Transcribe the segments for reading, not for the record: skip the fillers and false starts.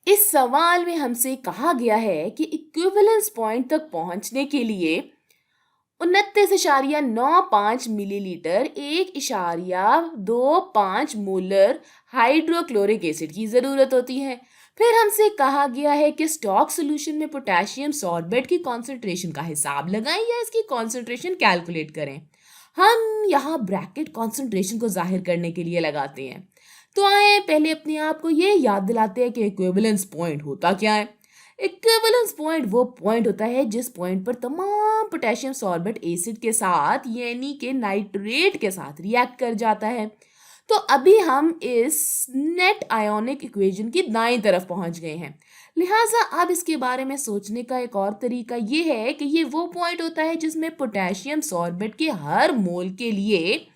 इस सवाल में हमसे कहा गया है कि इक्विवेलेंस पॉइंट तक पहुंचने के लिए 29.95 मिलीलीटर 1.25 मोलर हाइड्रोक्लोरिक एसिड की ज़रूरत होती है। फिर हमसे कहा गया है कि स्टॉक सॉल्यूशन में पोटेशियम सॉर्बेट की कॉन्सेंट्रेशन का हिसाब लगाएं या इसकी कॉन्सेंट्रेशन कैलकुलेट करें। हम यहाँ ब्रैकेट कॉन्सेंट्रेशन को जाहिर करने के लिए लगाते हैं। तो आए पहले अपने आप को ये याद दिलाते हैं कि इक्विवेलेंस पॉइंट होता क्या है। इक्विवेलेंस पॉइंट वो पॉइंट होता है जिस पॉइंट पर तमाम पोटेशियम सॉर्बेट एसिड के साथ यानी कि नाइट्रेट के साथ रिएक्ट कर जाता है। तो अभी हम इस नेट आयोनिक इक्वेशन की दाईं तरफ पहुंच गए हैं। लिहाजा अब इसके बारे में सोचने का एक और तरीका ये है कि ये वो पॉइंट होता है जिसमें पोटेशियम सॉर्बेट के हर मोल के लिए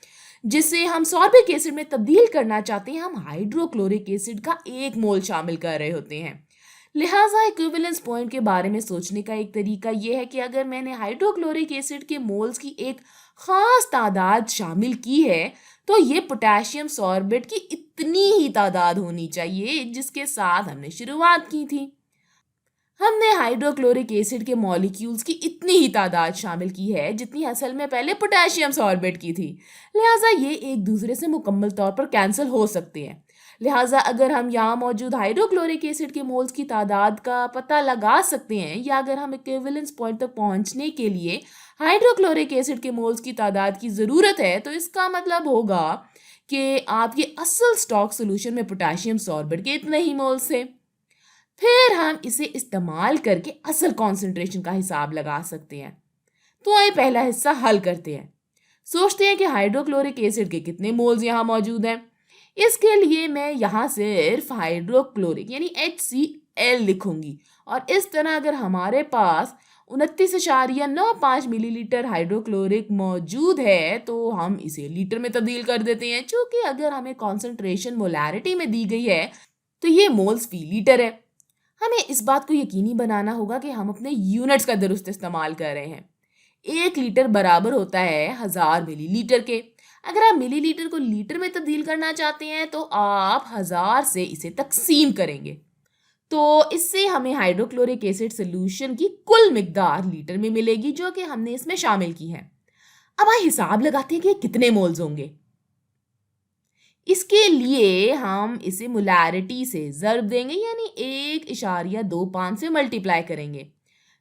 जिसे हम सॉर्बिक एसिड में तब्दील करना चाहते हैं, हम हाइड्रोक्लोरिक एसिड का 1 मोल शामिल कर रहे होते हैं। लिहाजा इक्विवेलेंस पॉइंट के बारे में सोचने का एक तरीका यह है कि अगर मैंने हाइड्रोक्लोरिक एसिड के मोल्स की एक खास तादाद शामिल की है तो ये पोटेशियम सॉर्बेट की इतनी ही तादाद होनी चाहिए जिसके साथ हमने शुरुआत की थी। हमने हाइड्रोक्लोरिक एसिड के मॉलिक्यूल्स की इतनी ही तादाद शामिल की है जितनी असल में पहले पोटेशियम सॉर्बेट की थी। लिहाजा ये एक दूसरे से मुकम्मल तौर पर कैंसिल हो सकते हैं। लिहाजा अगर हम यहाँ मौजूद हाइड्रोक्लोरिक एसिड के मोल्स की तादाद का पता लगा सकते हैं या अगर हम इक्विवेलेंस पॉइंट तक पहुँचने के लिए हाइड्रोक्लोरिक एसिड के मोल्स की तादाद की ज़रूरत है तो इसका मतलब होगा कि आपके असल स्टॉक सोल्यूशन में पोटेशियम सॉर्बेट के इतने ही मोल्स थे। फिर हम इसे इस्तेमाल करके असल कॉन्सेंट्रेशन का हिसाब लगा सकते हैं। तो आइए पहला हिस्सा हल करते हैं। सोचते हैं कि हाइड्रोक्लोरिक एसिड के कितने मोल्स यहाँ मौजूद हैं। इसके लिए मैं यहाँ सिर्फ हाइड्रोक्लोरिक यानी HCl लिखूंगी और इस तरह अगर हमारे पास 29.95 मिलीलीटर हाइड्रोक्लोरिक मौजूद है तो हम इसे लीटर में तब्दील कर देते हैं। चूंकि अगर हमें कॉन्सेंट्रेशन मोलैरिटी में दी गई है तो ये मोल्स फी लीटर है। हमें इस बात को यकीनी बनाना होगा कि हम अपने यूनिट्स का दुरुस्त इस्तेमाल कर रहे हैं। 1 लीटर बराबर होता है 1000 मिलीलीटर के। अगर आप मिलीलीटर को लीटर में तब्दील करना चाहते हैं तो आप 1000 से इसे तकसीम करेंगे तो इससे हमें हाइड्रोक्लोरिक एसिड सोल्यूशन की कुल मिकदार लीटर में मिलेगी जो कि हमने इसमें शामिल की है। अब आइए हिसाब लगाते हैं कि कितने मोल्स होंगे। इसके लिए हम इसे मोलैरिटी से ज़र्ब देंगे यानी 1.25 से मल्टीप्लाई करेंगे।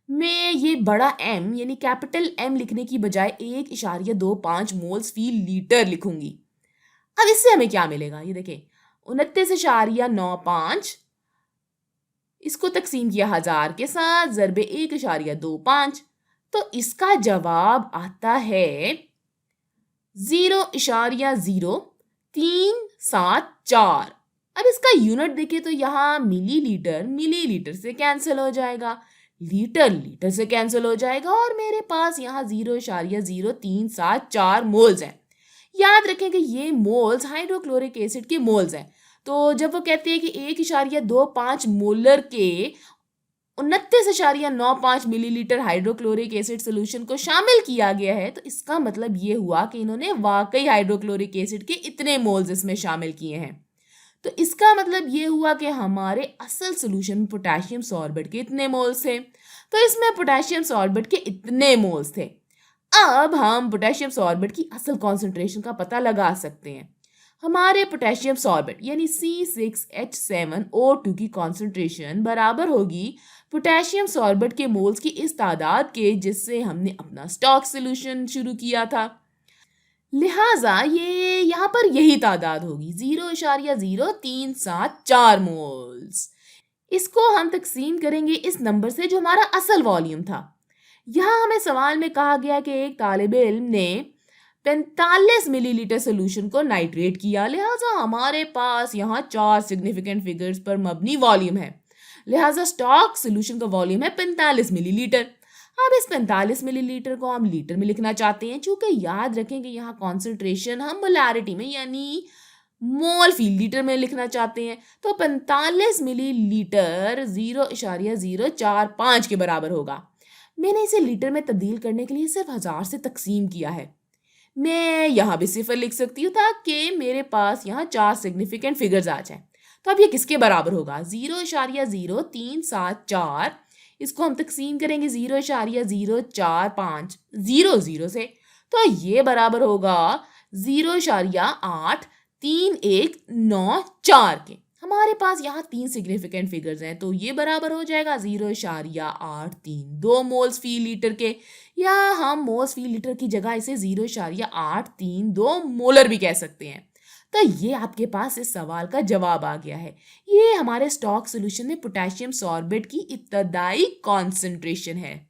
मैं ये बड़ा M यानी कैपिटल M लिखने की बजाय 1.25 मोल्स फी लीटर लिखूंगी। अब इससे हमें क्या मिलेगा ये देखें 29.95 इसको तकसीम किया 1000 के साथ ज़रबे 1.25 तो इसका जवाब आता है 0.0374। अब इसका यूनिट देखें तो यहाँ मिलीलीटर मिलीलीटर से कैंसिल हो जाएगा, लीटर लीटर से कैंसिल हो जाएगा और मेरे पास यहाँ 0.0374 मोल्स हैं। याद रखें कि ये मोल्स हाइड्रोक्लोरिक एसिड के मोल्स हैं। तो जब वो कहते हैं कि 1.25 मोलर के 29.95 मिलीलीटर हाइड्रोक्लोरिक एसिड सोल्यूशन को शामिल किया गया है तो इसका मतलब ये हुआ कि इन्होंने वाकई हाइड्रोक्लोरिक एसिड के इतने मोल्स इसमें शामिल किए हैं। तो इसका मतलब ये हुआ कि हमारे असल सोल्यूशन में पोटेशियम सॉर्बेट के इतने मोल्स थे तो इसमें पोटेशियम सॉर्बेट के इतने मोल्स थे। अब हम पोटेशियम सॉर्बेट की असल कॉन्सेंट्रेशन का पता लगा सकते हैं। हमारे पोटेशियम सॉर्बेट यानी C6H7O2 की कॉन्सेंट्रेशन बराबर होगी पोटेशियम सॉर्बेट के मोल्स की इस तादाद के जिससे हमने अपना स्टॉक सोल्यूशन शुरू किया था। लिहाजा ये यहाँ पर यही तादाद होगी 0.0374 मोल्स। इसको हम तकसीम करेंगे इस नंबर से जो हमारा असल वॉल्यूम था। यहाँ हमें सवाल में कहा गया कि एक तालिब इल्म ने 45 मिलीलीटर सोल्यूशन को नाइट्रेट किया। लिहाजा हमारे पास यहाँ 4 सिग्निफिकेंट फिगर्स पर मबनी वॉल्यूम है। लिहाजा स्टॉक सोल्यूशन का वॉल्यूम है 45 मिलीलीटर। अब इस 45 मिलीलीटर को हम लीटर में लिखना चाहते हैं। चूंकि याद रखें कि यहाँ कॉन्सेंट्रेशन हम मोलैरिटी में यानी मोल फी लीटर में लिखना चाहते हैं तो 45 मिलीलीटर 0.045 के बराबर होगा। मैंने इसे लीटर में तब्दील करने के लिए सिर्फ 1000 से तकसीम किया है। मैं यहाँ भी सिफर लिख सकती हूँ ताकि मेरे पास यहाँ 4 सिग्निफिकेंट फिगर्स आ जाएं। तो अब ये किसके बराबर होगा? 0.0374, इसको हम तकसीम करेंगे 0.04500 से, तो ये बराबर होगा 0.83194 के। हमारे पास यहाँ 3 सिग्निफिकेंट फिगर्स हैं, तो ये बराबर हो जाएगा 0.832 मोल्स फी लीटर के, या हम मोल्स फी लीटर की जगह इसे 0.832 मोलर भी कह सकते हैं। तो ये आपके पास इस सवाल का जवाब आ गया है। ये हमारे स्टॉक सॉल्यूशन में पोटेशियम सॉर्बेट की इब्तदाई कॉन्सेंट्रेशन है।